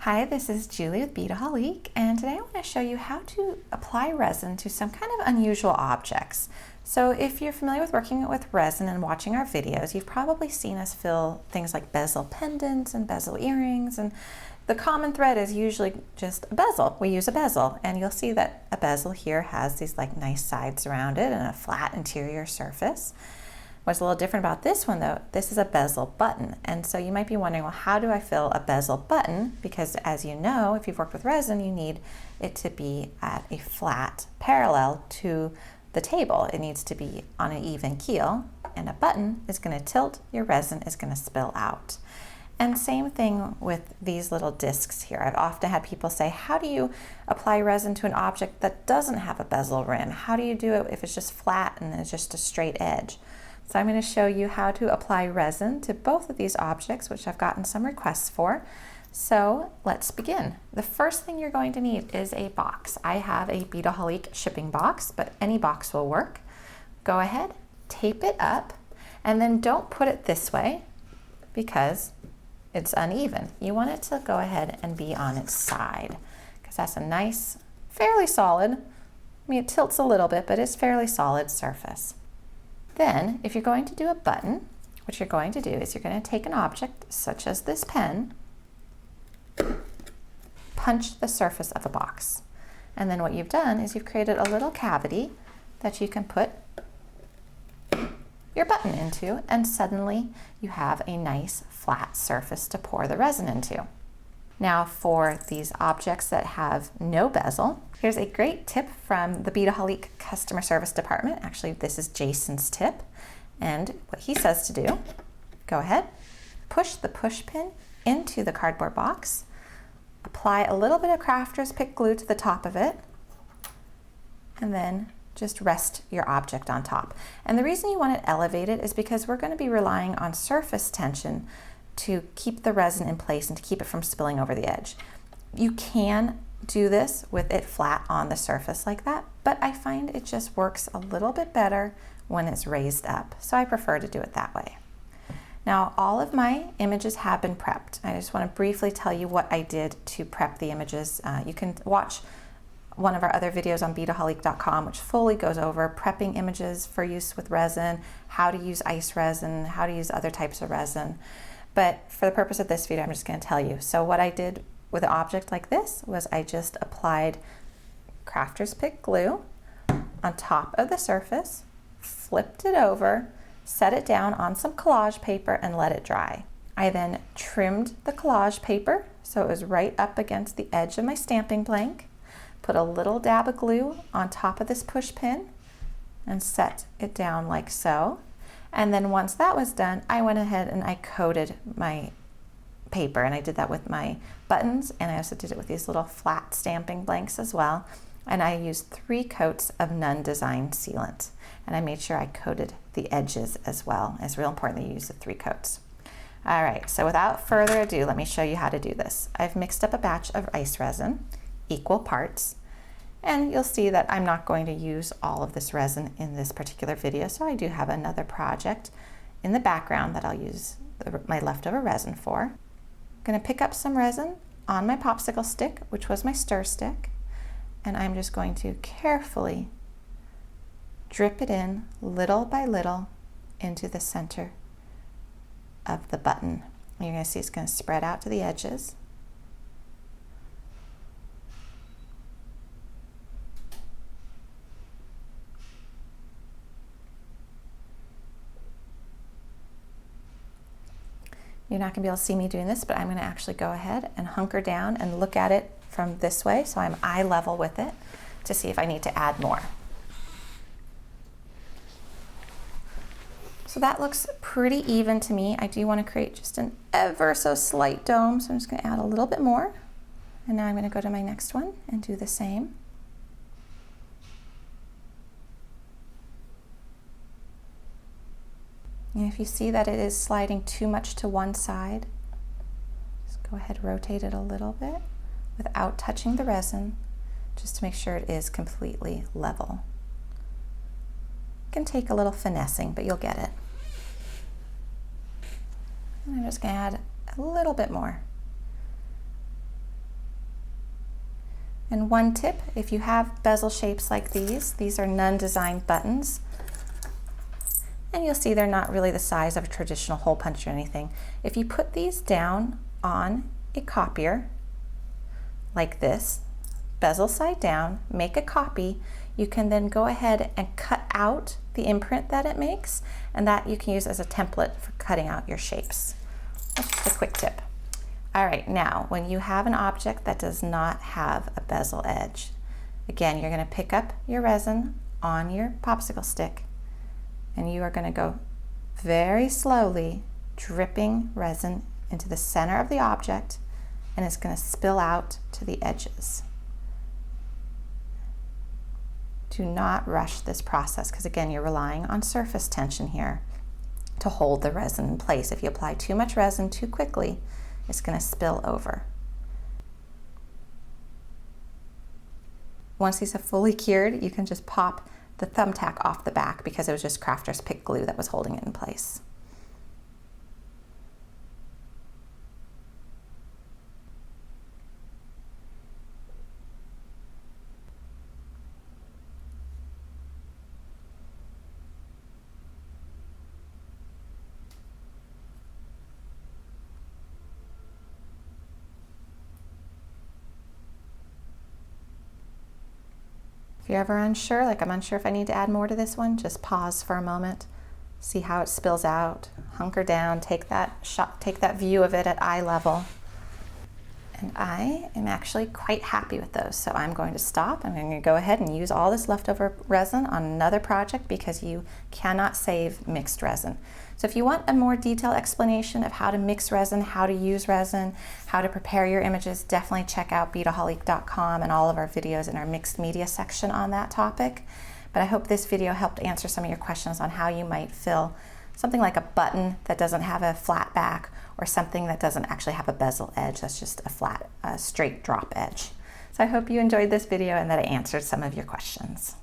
Hi, this is Julie with Beadaholique, and today I want to show you how to apply resin to some kind of unusual objects. So if you're familiar with working with resin and watching our videos, you've probably seen us fill things like bezel pendants and bezel earrings, and the common thread is usually just a bezel. We use a bezel, and you'll see that a bezel here has these like nice sides around it and a flat interior surface. What's a little different about this one though, this is a bezel button. And so you might be wondering, well, how do I fill a bezel button? Because as you know, if you've worked with resin, you need it to be at a flat parallel to the table. It needs to be on an even keel, and a button is going to tilt, your resin is going to spill out. And same thing with these little discs here. I've often had people say, how do you apply resin to an object that doesn't have a bezel rim? How do you do it if it's just flat and it's just a straight edge? So I'm going to show you how to apply resin to both of these objects, which I've gotten some requests for. So let's begin. The first thing you're going to need is a box. I have a Beadaholique shipping box, but any box will work. Go ahead, tape it up, and then don't put it this way because it's uneven. You want it to go ahead and be on its side because that's a nice, fairly solid, I mean it tilts a little bit, but it's fairly solid surface. Then, if you're going to do a button, what you're going to do is you're going to take an object such as this pen, punch the surface of a box. And then what you've done is you've created a little cavity that you can put your button into, and suddenly you have a nice flat surface to pour the resin into. Now for these objects that have no bezel, here's a great tip from the Beadaholique customer service department. Actually, this is Jason's tip. And what he says to do, go ahead, push the push pin into the cardboard box, apply a little bit of crafter's pick glue to the top of it, and then just rest your object on top. And the reason you want it elevated is because we're going to be relying on surface tension to keep the resin in place and to keep it from spilling over the edge. You can do this with it flat on the surface like that, but I find it just works a little bit better when it's raised up. So I prefer to do it that way. Now all of my images have been prepped. I just want to briefly tell you what I did to prep the images. You can watch one of our other videos on beadaholique.com, which fully goes over prepping images for use with resin, how to use ice resin, how to use other types of resin. But for the purpose of this video, I'm just going to tell you. So what I did with an object like this was I just applied crafter's pick glue on top of the surface, flipped it over, set it down on some collage paper, and let it dry. I then trimmed the collage paper so it was right up against the edge of my stamping blank, put a little dab of glue on top of this push pin, and set it down like so. And then once that was done, I went ahead and I coated my paper, and I did that with my buttons, and I also did it with these little flat stamping blanks as well. And I used 3 coats of Nunn design sealant, and I made sure I coated the edges as well. It's real important that you use the 3 coats. All right, so without further ado, let me show you how to do this. I've mixed up a batch of ice resin, equal parts, and you'll see that I'm not going to use all of this resin in this particular video, so I do have another project in the background that I'll use my leftover resin for. I'm going to pick up some resin on my popsicle stick, which was my stir stick, and I'm just going to carefully drip it in little by little into the center of the button. And you're going to see it's going to spread out to the edges. You're not going to be able to see me doing this, but I'm going to actually go ahead and hunker down and look at it from this way, so I'm eye level with it, to see if I need to add more. So that looks pretty even to me. I do want to create just an ever so slight dome, so I'm just going to add a little bit more. And now I'm going to go to my next one and do the same. And if you see that it is sliding too much to one side, just go ahead and rotate it a little bit without touching the resin, just to make sure it is completely level. It can take a little finessing, but you'll get it. And I'm just going to add a little bit more. And one tip, if you have bezel shapes like these are Nunn designed buttons. And you'll see they're not really the size of a traditional hole punch or anything. If you put these down on a copier, like this, bezel side down, make a copy, you can then go ahead and cut out the imprint that it makes, and that you can use as a template for cutting out your shapes. That's just a quick tip. All right, now when you have an object that does not have a bezel edge, again, you're going to pick up your resin on your popsicle stick, and you are going to go very slowly dripping resin into the center of the object, and it's going to spill out to the edges. Do not rush this process because, again, you're relying on surface tension here to hold the resin in place. If you apply too much resin too quickly, it's going to spill over. Once these have fully cured, you can just pop the thumbtack off the back because it was just Crafter's Pick glue that was holding it in place. If you're ever unsure, like I'm unsure if I need to add more to this one, just pause for a moment, see how it spills out, hunker down, take that shot, take that view of it at eye level. And I am actually quite happy with those. So I'm going to stop. I'm going to go ahead and use all this leftover resin on another project because you cannot save mixed resin. So if you want a more detailed explanation of how to mix resin, how to use resin, how to prepare your images, definitely check out Beadaholique.com and all of our videos in our mixed media section on that topic. But I hope this video helped answer some of your questions on how you might fill something like a button that doesn't have a flat back, or something that doesn't actually have a bezel edge, that's just a flat, straight drop edge. So I hope you enjoyed this video and that it answered some of your questions.